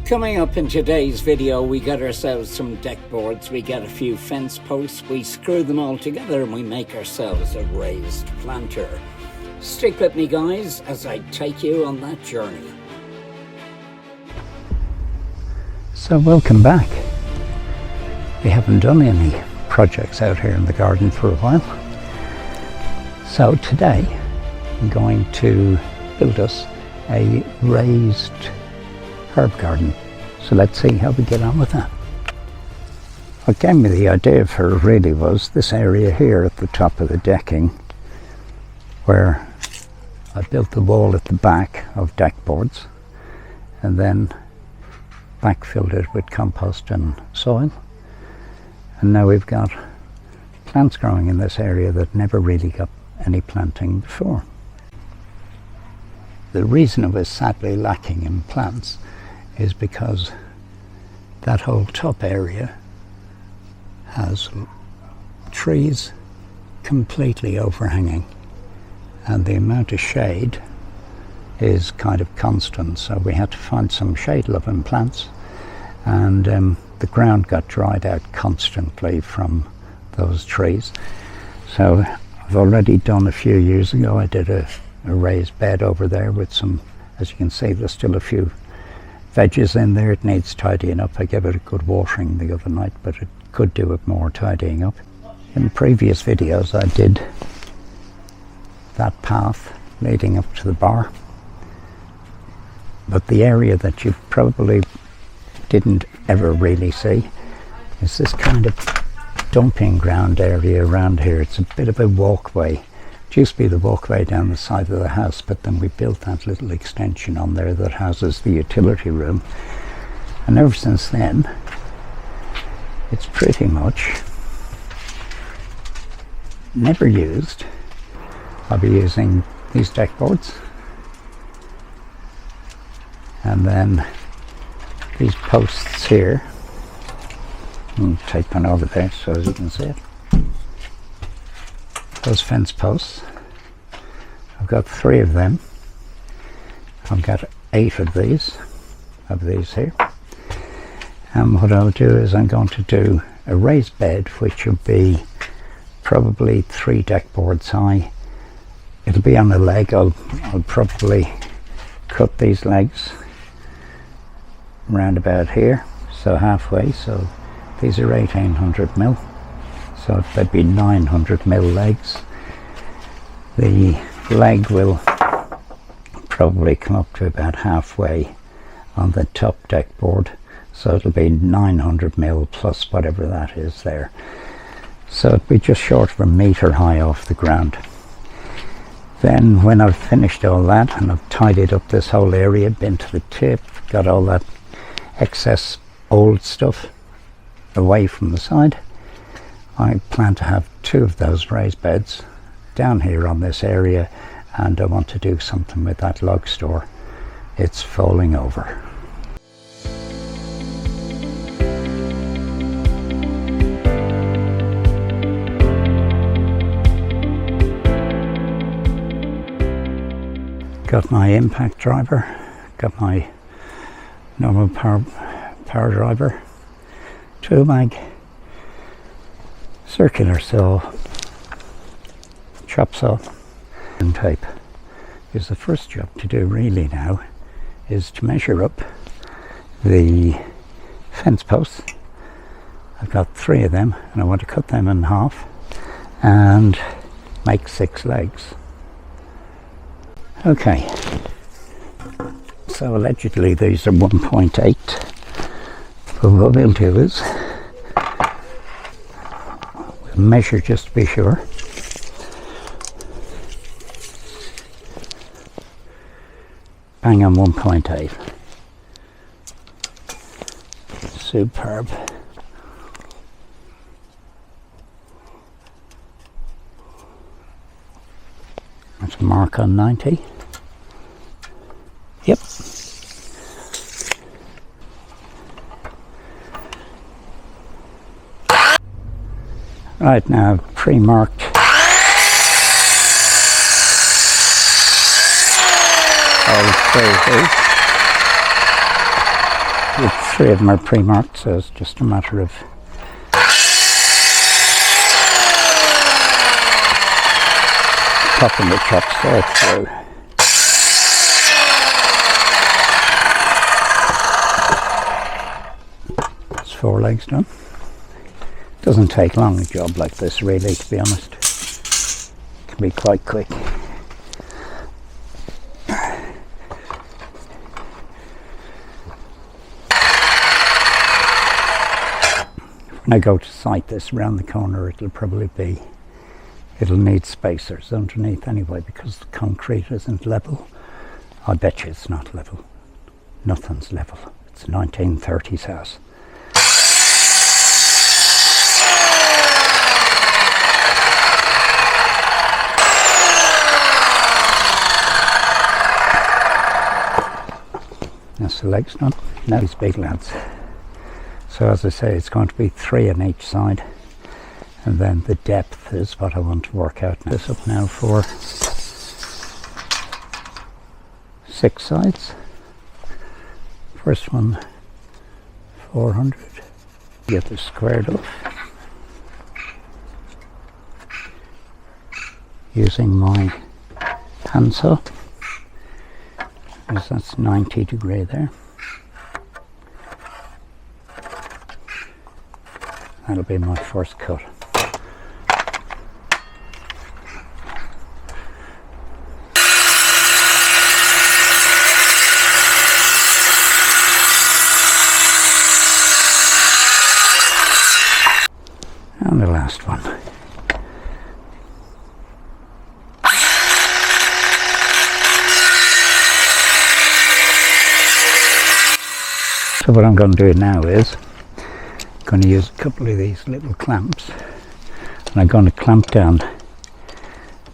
Coming up in today's video, we get ourselves some deck boards, we get a few fence posts, we screw them all together and we make ourselves a raised planter. Stick with me guys as I take you on that journey. So welcome back. We haven't done any projects out here in the garden for a while. So today I'm going to build us a raised herb garden. So let's see how we get on with that. What gave me the idea for it really was this area here at the top of the decking, where I built the wall at the back of deck boards and then backfilled it with compost and soil. And now we've got plants growing in this area that never really got any planting before. The reason it was sadly lacking in plants is because that whole top area has trees completely overhanging, and the amount of shade is kind of constant, so we had to find some shade loving plants, and the ground got dried out constantly from those trees. So I've already done a few years ago, I did a raised bed over there with some, as you can see, there's still a few veggies in there. It needs tidying up. I gave it a good watering the other night, but it could do with more tidying up. In previous videos I did that path leading up to the bar, but the area that you probably didn't ever really see is this kind of dumping ground area around here. It's a bit of a walkway. It used to be the walkway down the side of the house, but then we built that little extension on there that houses the utility room, and ever since then it's pretty much never used. I'll be using these deck boards and then these posts here. I'll take one over there so as you can see it. Those fence posts, I've got 3 of them. I've got 8 of these here. And what I'll do is I'm going to do a raised bed, which will be probably 3 deck boards high. It'll be on a leg. I'll probably cut these legs round about here, so halfway. So these are 1800 mil. So there'd be 900 mil legs. The leg will probably come up to about halfway on the top deck board. So it'll be 900 mil plus whatever that is there. So it'll be just short of a metre high off the ground. Then when I've finished all that and I've tidied up this whole area, been to the tip, got all that excess old stuff away from the side, I plan to have 2 of those raised beds down here on this area, and I want to do something with that log store. It's falling over. Got my impact driver, got my normal power driver, tool mag, circular saw, chop saw and tape. Because the first job to do really now is to measure up the fence posts. I've got 3 of them and I want to cut them in half and make 6 legs. Okay, so allegedly these are 1.8, but what we'll do is we'll measure just to be sure. Bang on 1.8. Superb. That's a mark on 90. Yep. Right, now pre-marked all 3 of these. The 3 of them are pre-marked, so it's just a matter of popping the chops there through. It's 4 legs done. Doesn't take long, a job like this, really, to be honest. It can be quite quick. When I go to sight this round the corner, it'll need spacers underneath anyway, because the concrete isn't level. I bet you it's not level. Nothing's level. It's a 1930s house. That's the legs done. Now these big lads. So as I say, it's going to be 3 on each side, and then the depth is what I want to work out. This up now for 6 sides. First one 400. Get this squared off using my handsaw, because that's 90 degree there. That'll be my first cut. And the last one. So what I'm going to do now is going to use a couple of these little clamps, and I'm going to clamp down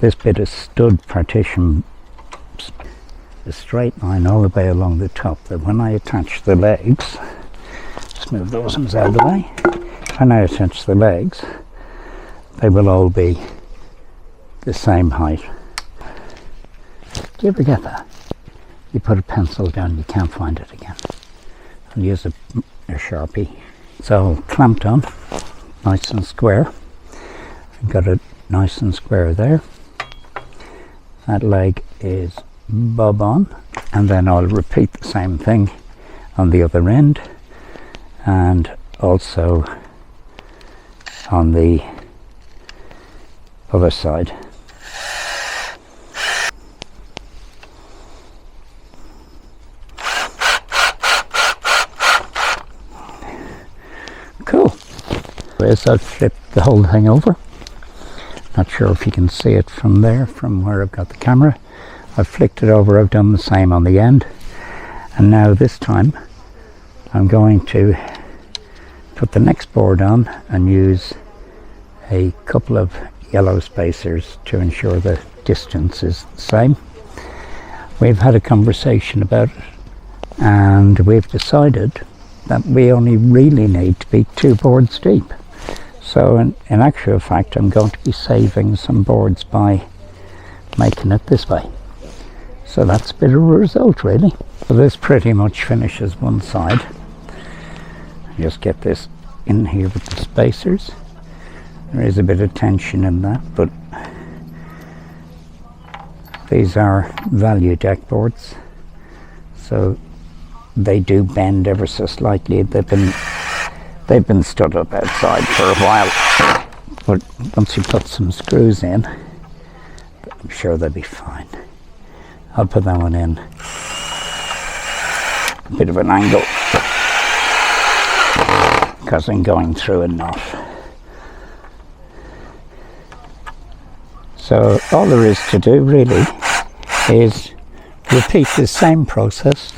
this bit of stud partition, a straight line all the way along the top, that when I attach the legs, just move those ones out of the way, when I attach the legs they will all be the same height. Do you ever get that? You put a pencil down, you can't find it again. I'll use a Sharpie. So clamped on, nice and square. Got it nice and square there. That leg is bob on, and then I'll repeat the same thing on the other end, and also on the other side. Cool. As I've flipped the whole thing over, not sure if you can see it from there, from where I've got the camera. I've flicked it over, I've done the same on the end, and now this time I'm going to put the next board on and use a couple of yellow spacers to ensure the distance is the same. We've had a conversation about it, and we've decided that we only really need to be 2 boards deep. So in actual fact, I'm going to be saving some boards by making it this way. So that's a bit of a result, really. So this pretty much finishes one side. Just get this in here with the spacers. There is a bit of tension in that, but these are value deck boards, so they do bend ever so slightly. They've been stood up outside for a while, but once you put some screws in, I'm sure they'll be fine. I'll put that one in a bit of an angle because I'm going through a knot. So all there is to do really is repeat the same process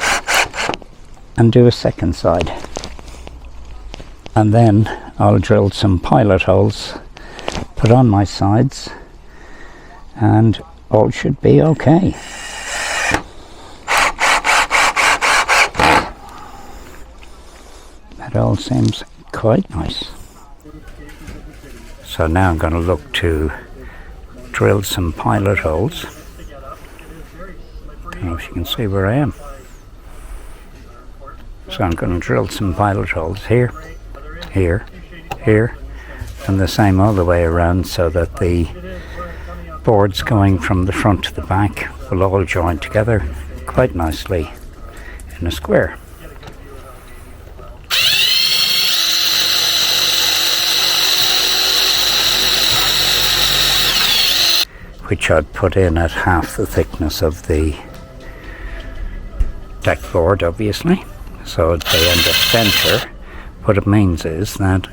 and do a second side, and then I'll drill some pilot holes, put on my sides, and all should be okay. That all seems quite nice. So now I'm going to look to drill some pilot holes. I don't know if you can see where I am. So I'm going to drill some pilot holes here, here, here, and the same all the way around, so that the boards going from the front to the back will all join together quite nicely in a square. Which I'd put in at half the thickness of the deck board, obviously, so they end up centre. What it means is that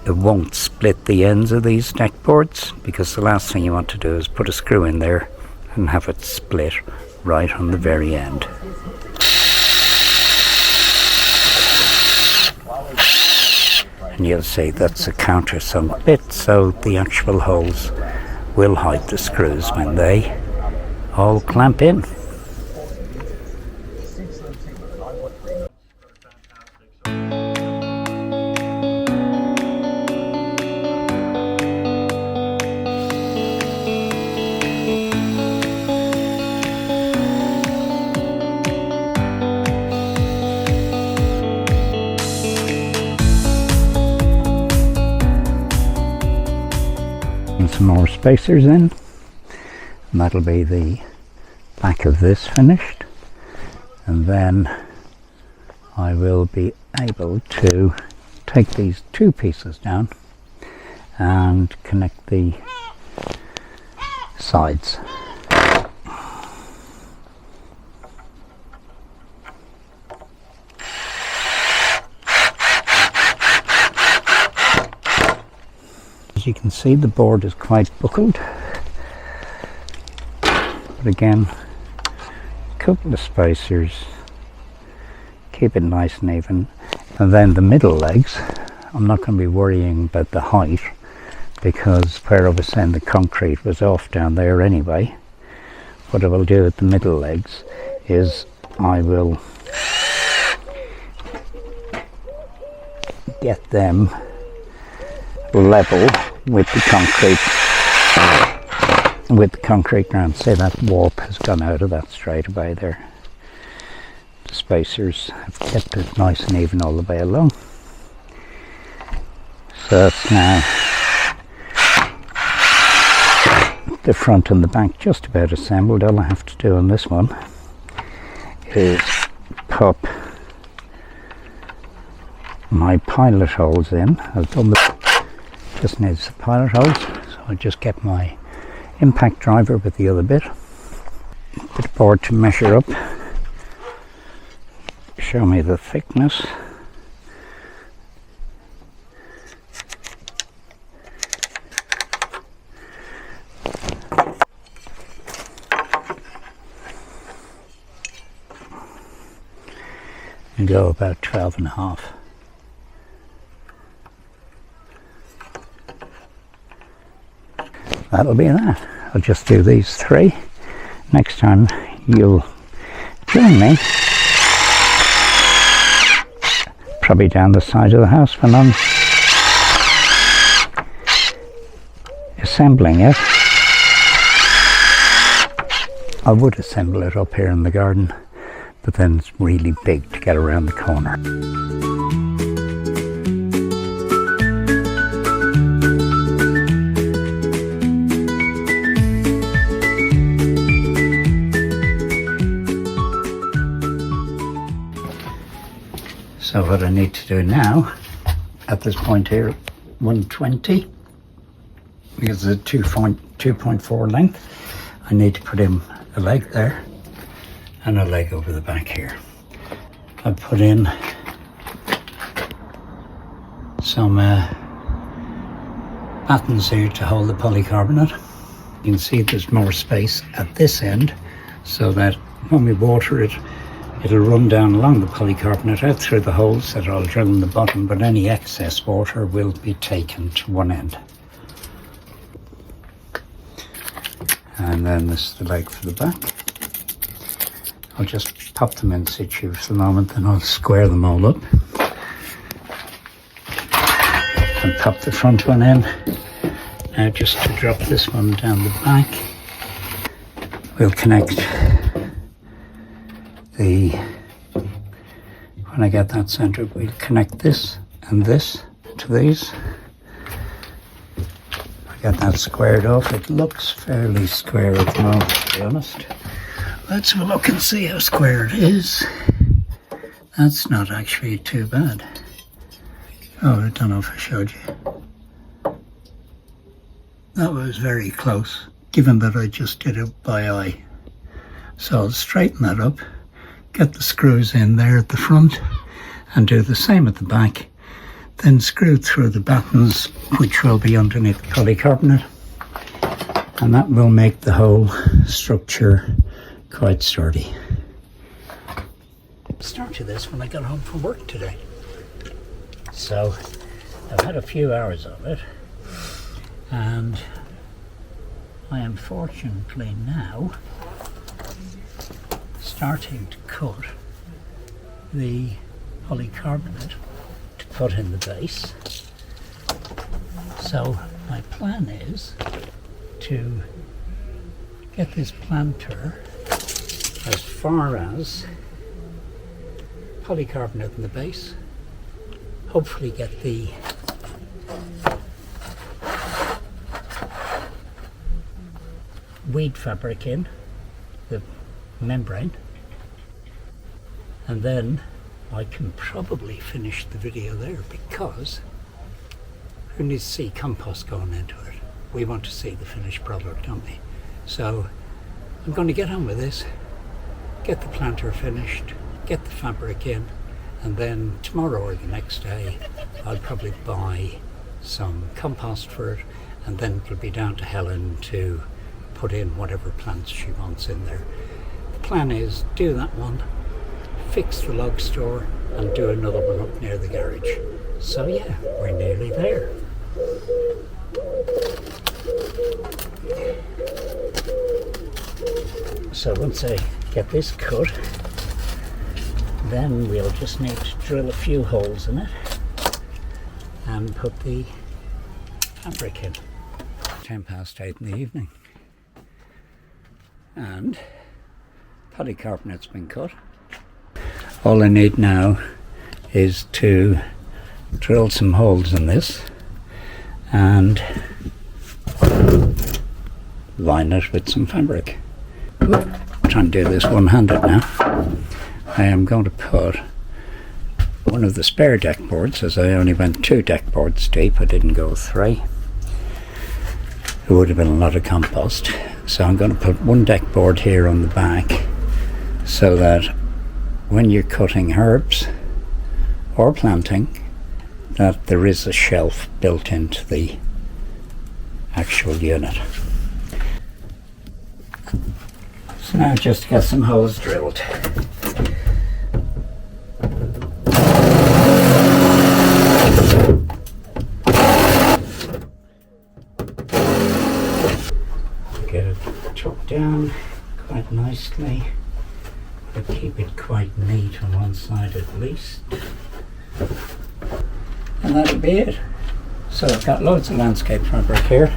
it won't split the ends of these deck boards, because the last thing you want to do is put a screw in there and have it split right on the very end. And you'll see that's a countersunk bit, so the actual holes will hide the screws when they all clamp in. Some more spacers in, and that'll be the back of this finished, and then I will be able to take these two pieces down and connect the sides. As you can see, the board is quite buckled, but again, a couple of spacers, keep it nice and even. And then the middle legs, I'm not going to be worrying about the height, because where I was saying the concrete was off down there anyway. What I will do at the middle legs is I will get them level with the concrete ground. See, that warp has gone out of that straight away there. The spacers have kept it nice and even all the way along. So that's now the front and the back just about assembled. All I have to do on this one is pop my pilot holes in. I've done just needs the pilot holes, so I just get my impact driver with the other bit of board to measure up, show me the thickness. And go about 12.5. That'll be that. I'll just do these three. Next time you'll join me, probably down the side of the house when I'm assembling it. I would assemble it up here in the garden, but then it's really big to get around the corner. So what I need to do now, at this point here, 120, because it's a 2.4 length, I need to put in a leg there and a leg over the back here. I put in some battens here to hold the polycarbonate. You can see there's more space at this end, so that when we water it, it'll run down along the polycarbonate out through the holes that I'll drill in the bottom, but any excess water will be taken to one end. And then this is the leg for the back. I'll just pop them in situ for the moment, then I'll square them all up. And pop the front one in. Now just to drop this one down the back, we'll connect the when I get that centered, we'll connect this and this to these. Get that squared off. It looks fairly square at the moment, to be honest. Let's have a look and see how square it is. That's not actually too bad. Oh, I don't know if I showed you. That was very close, given that I just did it by eye. So I'll straighten that up, get the screws in there at the front, and do the same at the back. Then screw through the battens, which will be underneath the polycarbonate, and that will make the whole structure quite sturdy. I started this when I got home from work today, so I've had a few hours of it, and I am fortunately now starting to cut the polycarbonate put in the base. So my plan is to get this planter as far as polycarbonate in the base, hopefully get the weed fabric in, the membrane, and then I can probably finish the video there, because who needs to see compost going into it? We want to see the finished product, don't we? So I'm going to get on with this, get the planter finished, get the fabric in, and then tomorrow or the next day I'll probably buy some compost for it, and then it'll be down to Helen to put in whatever plants she wants in there. The plan is do that one, fix the log store, and do another one up near the garage. So yeah, we're nearly there. So once I get this cut, then we'll just need to drill a few holes in it and put the fabric in. 8:10 in the evening, and polycarbonate's been cut. All I need now is to drill some holes in this and line it with some fabric. I'm trying to do this one-handed now. I am going to put one of the spare deck boards, as I only went 2 deck boards deep, I didn't go 3. It would have been a lot of compost. So I'm going to put one deck board here on the back, so that when you're cutting herbs or planting, that there is a shelf built into the actual unit. So now just get some holes drilled. Get it tucked down quite nicely. But keep it quite neat on one side at least. And that'll be it. So I've got loads of landscape fabric here.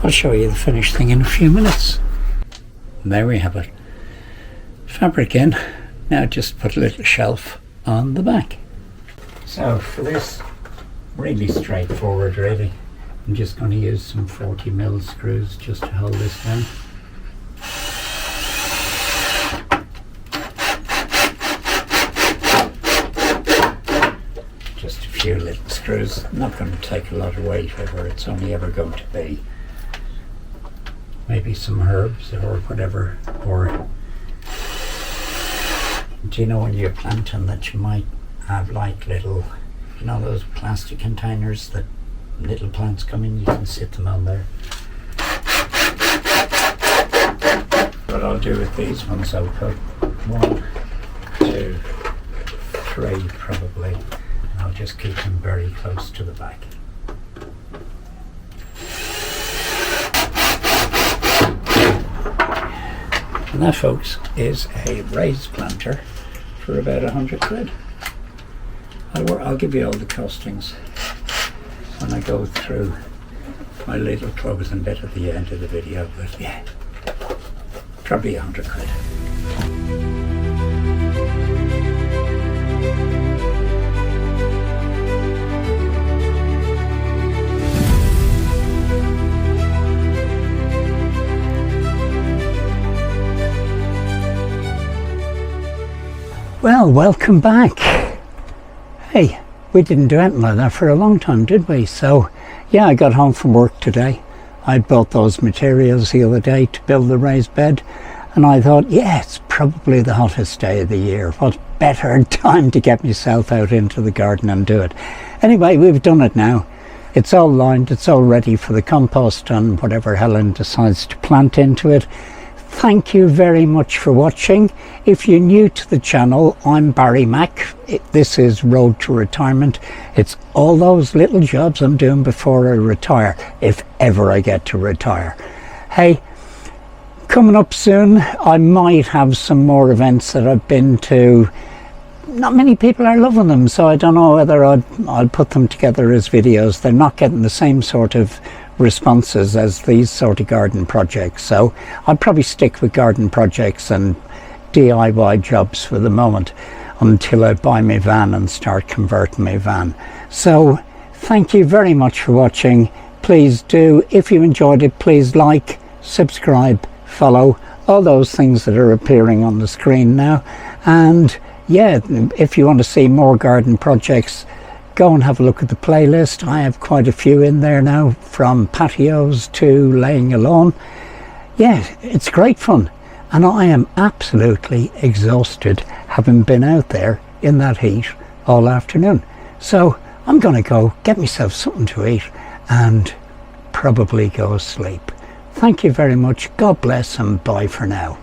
I'll show you the finished thing in a few minutes. And there we have it. Fabric in. Now just put a little shelf on the back. So for this, really straightforward really. I'm just going to use some 40mm screws just to hold this down. Just a few little screws. Not going to take a lot of weight over. It's only ever going to be maybe some herbs or whatever. Or do you know when you're planting that you might have like little, you know, those plastic containers that little plants come in, you can sit them on there. What I'll do with these ones, I'll put 1, 2, 3 probably, and I'll just keep them very close to the back. And that, folks, is a raised planter for about 100 quid. I'll give you all the costings when I go through my little closing bit at the end of the video, but yeah, probably 100 quid. Well, welcome back. Hey, we didn't do anything like that for a long time, did we? So, yeah, I got home from work today. I bought those materials the other day to build the raised bed, and I thought, yeah, it's probably the hottest day of the year. What better time to get myself out into the garden and do it? Anyway, we've done it now. It's all lined, it's all ready for the compost and whatever Helen decides to plant into it. Thank you very much for watching. If you're new to the channel, I'm Barry Mack. This is Road to Retirement. It's all those little jobs I'm doing before I retire, if ever I get to retire. Hey, coming up soon, I might have some more events that I've been to. Not many people are loving them, so I don't know whether I'll put them together as videos. They're not getting the same sort of responses as these sort of garden projects, so I'll probably stick with garden projects and DIY jobs for the moment until I buy my van and start converting my van. So thank you very much for watching. Please do, if you enjoyed it, please like, subscribe, follow, all those things that are appearing on the screen now. And yeah, if you want to see more garden projects, go and have a look at the playlist. I have quite a few in there now, from patios to laying a lawn. Yeah, it's great fun, and I am absolutely exhausted having been out there in that heat all afternoon. So I'm going to go get myself something to eat and probably go sleep. Thank you very much. God bless and bye for now.